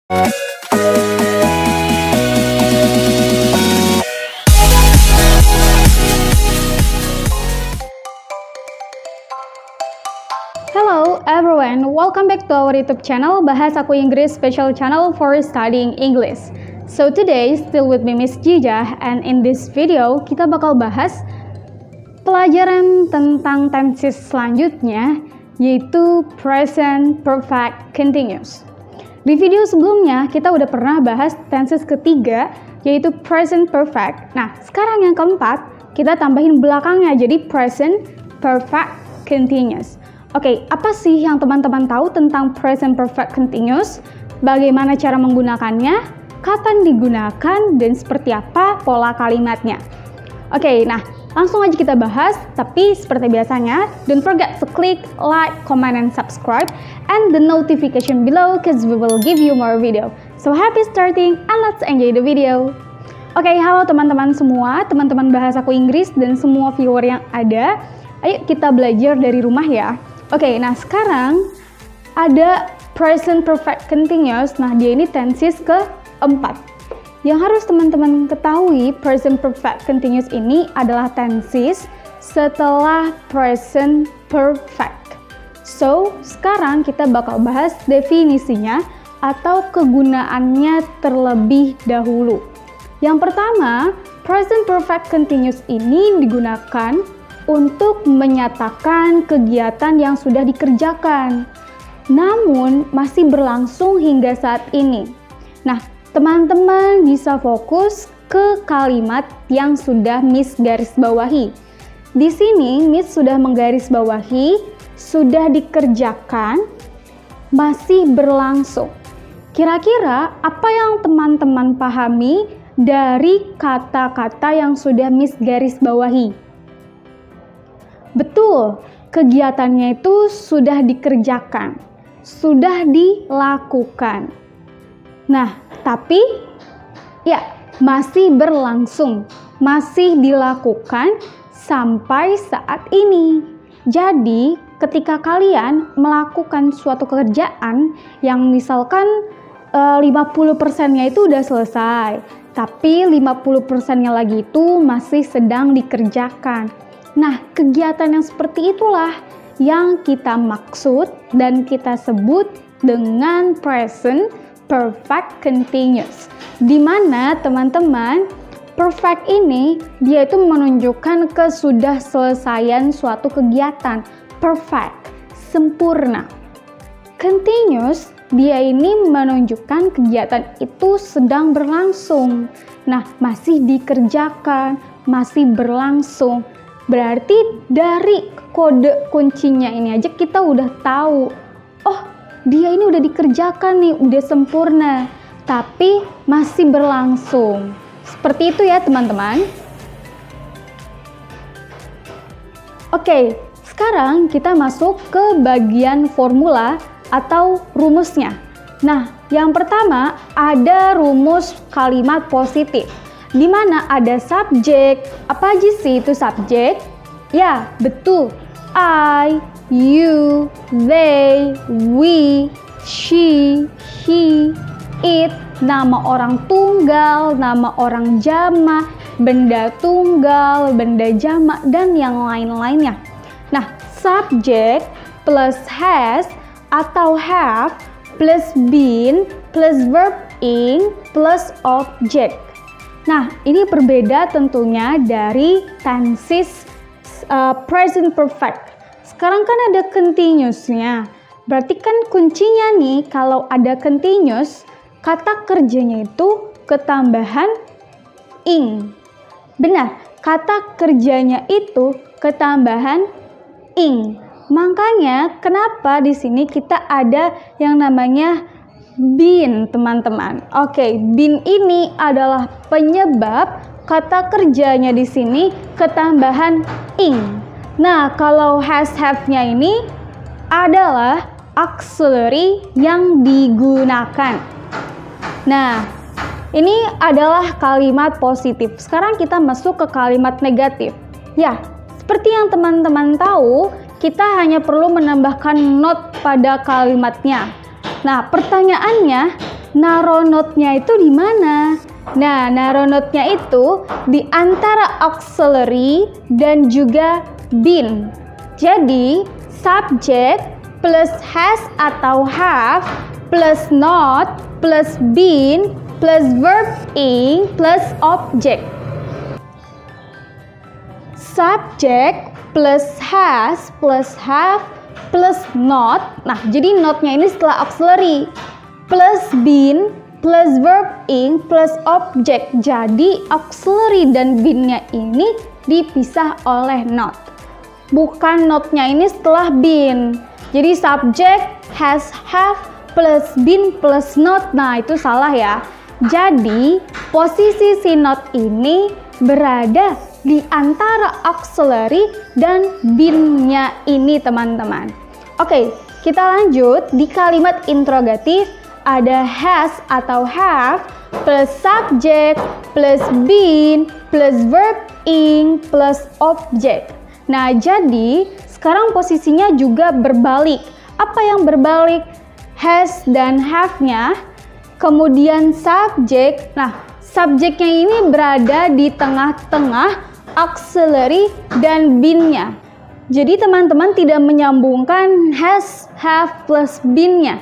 Hello everyone, welcome back to our YouTube channel Bahas Aku Inggris Special Channel for Studying English. So today, still with me Miss Jijah, and in this video kita bakal bahas pelajaran tentang tenses selanjutnya, yaitu present perfect continuous. Di video sebelumnya kita udah pernah bahas tenses ketiga, yaitu present perfect. Nah, sekarang yang keempat kita tambahin belakangnya jadi present perfect continuous. Oke, apa sih yang teman-teman tahu tentang present perfect continuous? Bagaimana cara menggunakannya? Kapan digunakan? Dan seperti apa pola kalimatnya? Oke, nah langsung aja kita bahas. Tapi seperti biasanya, don't forget to click like, comment, and subscribe, and the notification below because we will give you more video. So happy starting and let's enjoy the video. Oke, halo teman-teman semua, teman-teman Bahas Aku Inggris dan semua viewer yang ada. Ayo kita belajar dari rumah ya. Oke, nah sekarang ada present perfect continuous. Nah, dia ini tenses keempat. Yang harus teman-teman ketahui, present perfect continuous ini adalah tenses setelah present perfect. So, sekarang kita bakal bahas definisinya atau kegunaannya terlebih dahulu. Yang pertama, present perfect continuous ini digunakan untuk menyatakan kegiatan yang sudah dikerjakan, namun masih berlangsung hingga saat ini. Nah, teman-teman bisa fokus ke kalimat yang sudah Miss garis bawahi. Di sini Miss sudah menggarisbawahi, sudah dikerjakan, masih berlangsung. Kira-kira apa yang teman-teman pahami dari kata-kata yang sudah Miss garis bawahi? Betul, kegiatannya itu sudah dikerjakan, sudah dilakukan. Nah, tapi ya masih berlangsung, masih dilakukan sampai saat ini. Jadi, ketika kalian melakukan suatu pekerjaan yang misalkan 50%-nya itu udah selesai, tapi 50%-nya lagi itu masih sedang dikerjakan. Nah, kegiatan yang seperti itulah yang kita maksud dan kita sebut dengan present perfect continuous. Di mana teman-teman, perfect ini dia itu menunjukkan kesudah selesaian suatu kegiatan. Perfect, sempurna. Continuous, dia ini menunjukkan kegiatan itu sedang berlangsung. Nah, masih dikerjakan, masih berlangsung. Berarti dari kode kuncinya ini aja kita udah tahu, oh dia ini udah dikerjakan nih, udah sempurna, tapi masih berlangsung. Seperti itu ya teman-teman. Oke, sekarang kita masuk ke bagian formula atau rumusnya. Nah, yang pertama ada rumus kalimat positif, di mana ada subjek. Apa aja sih itu subjek? Ya, betul. I, you, they, we, she, he, it, nama orang tunggal, nama orang jamak, benda tunggal, benda jamak, dan yang lain-lainnya. Nah, subjek plus has atau have plus been plus verb ing plus object. Nah, ini berbeda tentunya dari tenses present perfect. Sekarang kan ada continuous-nya. Berarti kan kuncinya nih, kalau ada continuous, kata kerjanya itu ketambahan ing. Benar, kata kerjanya itu ketambahan ing. Makanya kenapa di sini kita ada yang namanya been, teman-teman. Oke, been ini adalah penyebab kata kerjanya di sini ketambahan ing. Nah, kalau has have-nya ini adalah auxiliary yang digunakan. Nah, ini adalah kalimat positif. Sekarang kita masuk ke kalimat negatif. Ya, seperti yang teman-teman tahu, kita hanya perlu menambahkan not pada kalimatnya. Nah, pertanyaannya, Naruh note-nya itu di mana? Nah, naruh note-nya itu di antara auxiliary dan juga been. Jadi, subject plus has atau have plus not plus been plus verb ing plus object. Subject plus has plus have plus not. Nah, jadi not-nya ini setelah auxiliary. Plus been plus verb ing plus object. Jadi auxiliary dan been-nya ini dipisah oleh not. Bukan not-nya ini setelah been. Jadi subject has have plus been plus not. Nah, itu salah ya. Jadi posisi si not ini berada di antara auxiliary dan been-nya ini, teman-teman. Oke, kita lanjut di kalimat interrogatif. Ada has atau have plus subject plus been plus verb ing plus object. Nah, jadi sekarang posisinya juga berbalik. Apa yang berbalik? Has dan have-nya, kemudian subject. Nah, subjeknya ini berada di tengah-tengah auxiliary dan been-nya. Jadi teman-teman tidak menyambungkan has, have plus been-nya.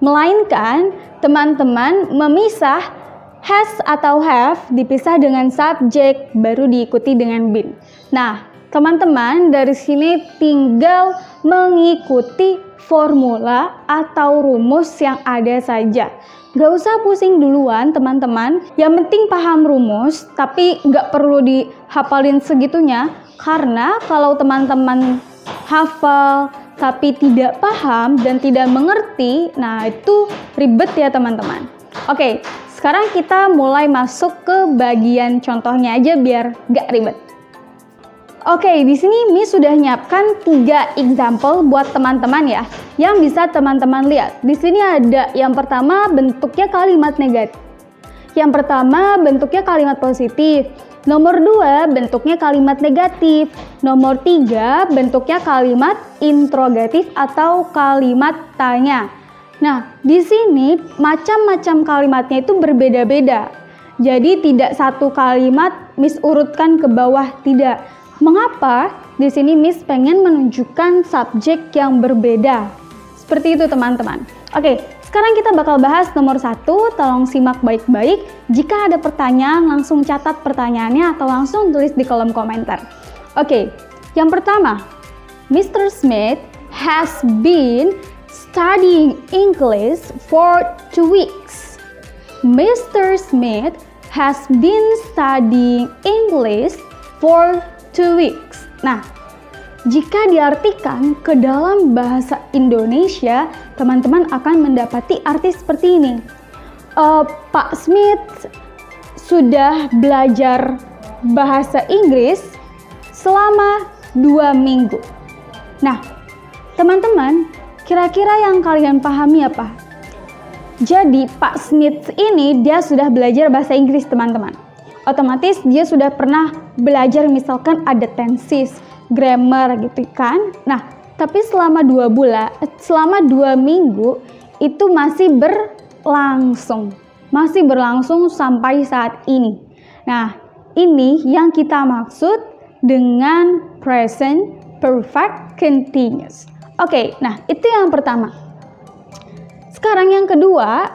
Melainkan teman-teman memisah has atau have dipisah dengan subjek baru diikuti dengan been. Nah, teman-teman dari sini tinggal mengikuti formula atau rumus yang ada saja. Gak usah pusing duluan teman-teman, yang penting paham rumus, tapi gak perlu dihafalin segitunya, karena kalau teman-teman hafal tapi tidak paham dan tidak mengerti, nah itu ribet ya teman-teman. Oke, sekarang kita mulai masuk ke bagian contohnya aja biar gak ribet. Oke, di sini Miss sudah nyiapkan 3 example buat teman-teman ya, yang bisa teman-teman lihat. Di sini ada yang pertama bentuknya kalimat negatif. Yang pertama bentuknya kalimat positif. Nomor 2 bentuknya kalimat negatif. Nomor 3 bentuknya kalimat interrogatif atau kalimat tanya. Nah, di sini macam-macam kalimatnya itu berbeda-beda. Jadi tidak satu kalimat Miss urutkan ke bawah, tidak. Mengapa? Di sini Miss pengen menunjukkan subjek yang berbeda. Seperti itu teman-teman. Oke, sekarang kita bakal bahas nomor 1, tolong simak baik-baik. Jika ada pertanyaan, langsung catat pertanyaannya atau langsung tulis di kolom komentar. Oke, yang pertama, Mr. Smith has been studying English for 2 weeks. Mr. Smith has been studying English for 2 weeks. Nah, jika diartikan ke dalam bahasa Indonesia, teman-teman akan mendapati arti seperti ini. Pak Smith sudah belajar bahasa Inggris selama 2 minggu. Nah, teman-teman, kira-kira yang kalian pahami apa? Jadi, Pak Smith ini dia sudah belajar bahasa Inggris, teman-teman. Otomatis dia sudah pernah belajar misalkan ada tenses, grammar gitu kan. Nah, tapi selama 2 minggu itu masih berlangsung sampai saat ini. Nah, ini yang kita maksud dengan present perfect continuous. Oke, nah itu yang pertama. Sekarang yang kedua,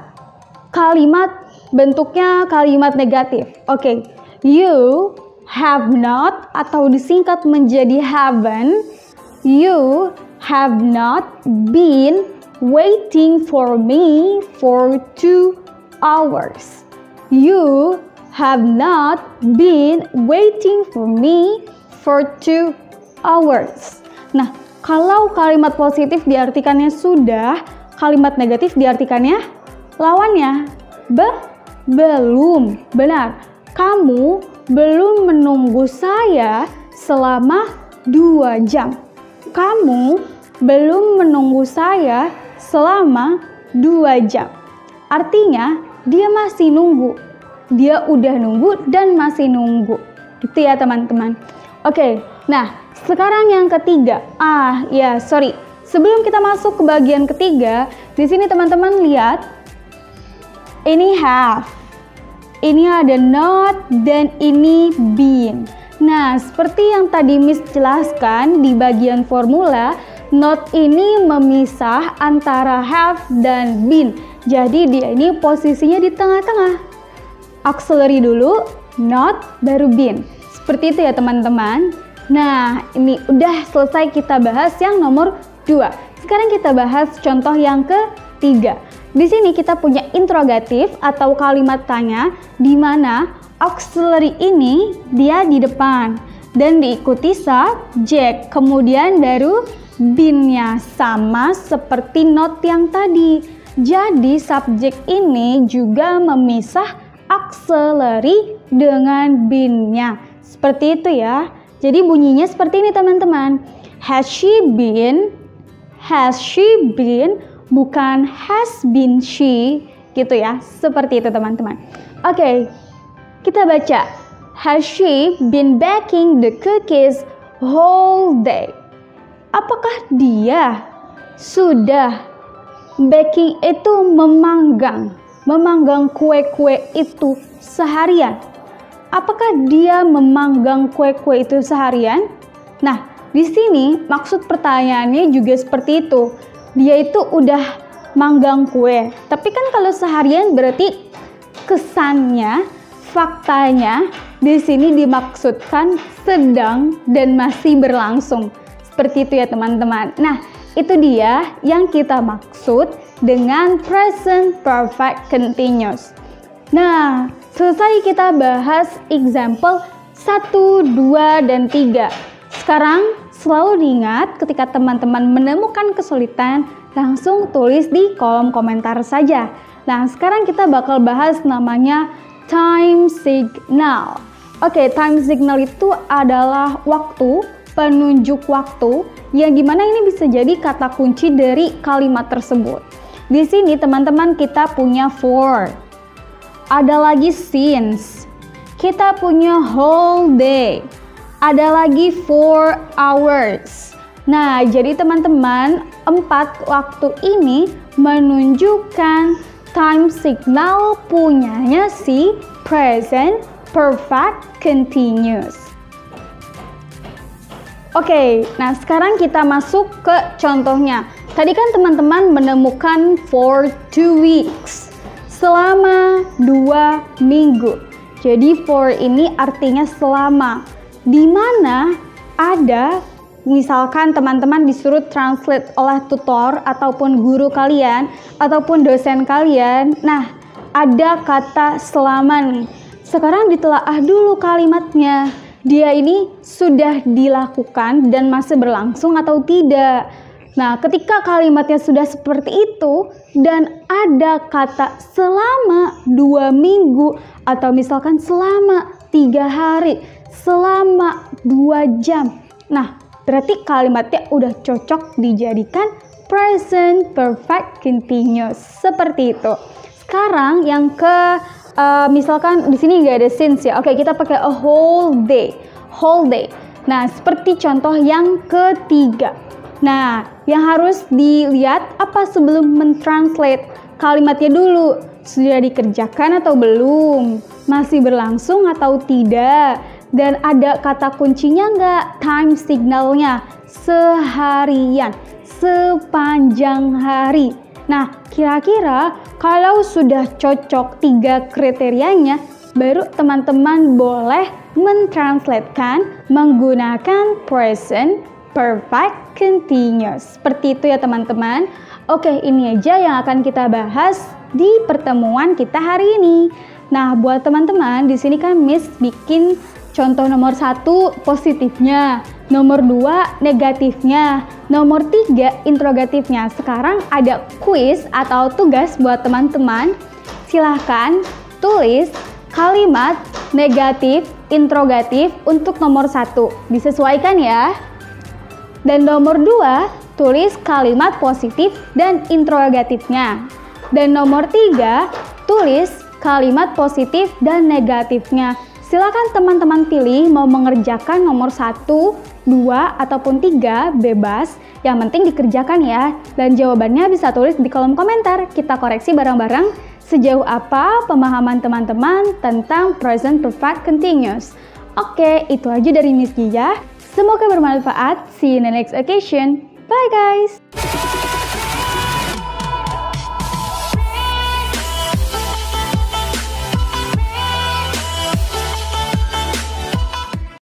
kalimat bentuknya kalimat negatif. Oke, you have not atau disingkat menjadi haven't. You have not been waiting for me for 2 hours. You have not been waiting for me for 2 hours. Nah, kalau kalimat positif diartikannya sudah, kalimat negatif diartikannya lawannya belum. Benar, kamu belum menunggu saya selama 2 jam. Kamu belum menunggu saya selama 2 jam. Artinya, dia masih nunggu. Dia udah nunggu dan masih nunggu. Gitu ya teman-teman. Oke, nah sekarang yang ketiga. Sebelum kita masuk ke bagian ketiga, di sini teman-teman lihat Ini have. Ini ada not dan ini been. Nah, seperti yang tadi Miss jelaskan di bagian formula, not ini memisah antara have dan been. Jadi dia ini posisinya di tengah-tengah. Auxiliary dulu, not, baru been. Seperti itu ya teman-teman. Nah, ini udah selesai kita bahas yang nomor 2. Sekarang kita bahas contoh yang ketiga. Di sini kita punya interrogatif atau kalimat tanya di mana auxiliary ini dia di depan dan diikuti subjek, kemudian baru been-nya, sama seperti not yang tadi. Jadi subjek ini juga memisah auxiliary dengan been-nya. Seperti itu ya. Jadi bunyinya seperti ini teman-teman. Has she been, bukan has been she, gitu ya. Seperti itu teman-teman. Oke, kita baca. Has she been baking the cookies whole day? Apakah dia sudah baking itu memanggang kue-kue itu seharian? Apakah dia memanggang kue-kue itu seharian? Nah, di sini maksud pertanyaannya juga seperti itu. Dia itu udah manggang kue. Tapi kan kalau seharian berarti kesannya, faktanya di sini dimaksudkan sedang dan masih berlangsung. Seperti itu ya teman-teman. Nah, itu dia yang kita maksud dengan present perfect continuous. Nah, selesai kita bahas example 1, 2, dan 3. Sekarang selalu diingat ketika teman-teman menemukan kesulitan, langsung tulis di kolom komentar saja. Nah, sekarang kita bakal bahas namanya time signal. Oke, time signal itu adalah waktu, penunjuk waktu, yang dimana ini bisa jadi kata kunci dari kalimat tersebut. Di sini teman-teman kita punya for. Ada lagi since, kita punya whole day, ada lagi 4 hours. Nah, jadi teman-teman, 4 waktu ini menunjukkan time signal punyanya si present perfect continuous. Oke, nah sekarang kita masuk ke contohnya. Tadi kan teman-teman menemukan for 2 weeks. Selama 2 minggu. Jadi for ini artinya selama. Di mana ada, misalkan teman-teman disuruh translate oleh tutor ataupun guru kalian ataupun dosen kalian. Nah, ada kata selama nih. Sekarang ditelaah dulu kalimatnya. Dia ini sudah dilakukan dan masih berlangsung atau tidak. Nah, ketika kalimatnya sudah seperti itu dan ada kata selama 2 minggu atau misalkan selama 3 hari, selama 2 jam. Nah, berarti kalimatnya udah cocok dijadikan present perfect continuous. Seperti itu. Sekarang yang ke misalkan di sini nggak ada since ya. Oke, kita pakai a whole day. Whole day. Nah, seperti contoh yang ketiga. Nah, yang harus dilihat apa sebelum mentranslate kalimatnya dulu. Sudah dikerjakan atau belum? Masih berlangsung atau tidak? Dan ada kata kuncinya nggak? Time signalnya seharian, sepanjang hari. Nah, kira-kira kalau sudah cocok 3 kriterianya, baru teman-teman boleh mentranslatekan menggunakan present perfect continuous. Seperti itu ya teman-teman. Oke, ini aja yang akan kita bahas di pertemuan kita hari ini. Nah, buat teman-teman, di sini kan Miss bikin contoh nomor 1 positifnya, nomor 2 negatifnya, nomor 3 interrogatifnya. Sekarang ada quiz atau tugas buat teman-teman. Silahkan tulis kalimat negatif, interrogatif untuk nomor 1. Disesuaikan ya. Dan nomor 2, tulis kalimat positif dan interrogatifnya. Dan nomor 3, tulis kalimat positif dan negatifnya. Silakan teman-teman pilih mau mengerjakan nomor 1, 2, ataupun 3, bebas. Yang penting dikerjakan ya. Dan jawabannya bisa tulis di kolom komentar. Kita koreksi bareng-bareng. Sejauh apa pemahaman teman-teman tentang present perfect continuous? Oke, itu aja dari Miss Gijah. Semoga bermanfaat. See you in the next occasion. Bye guys!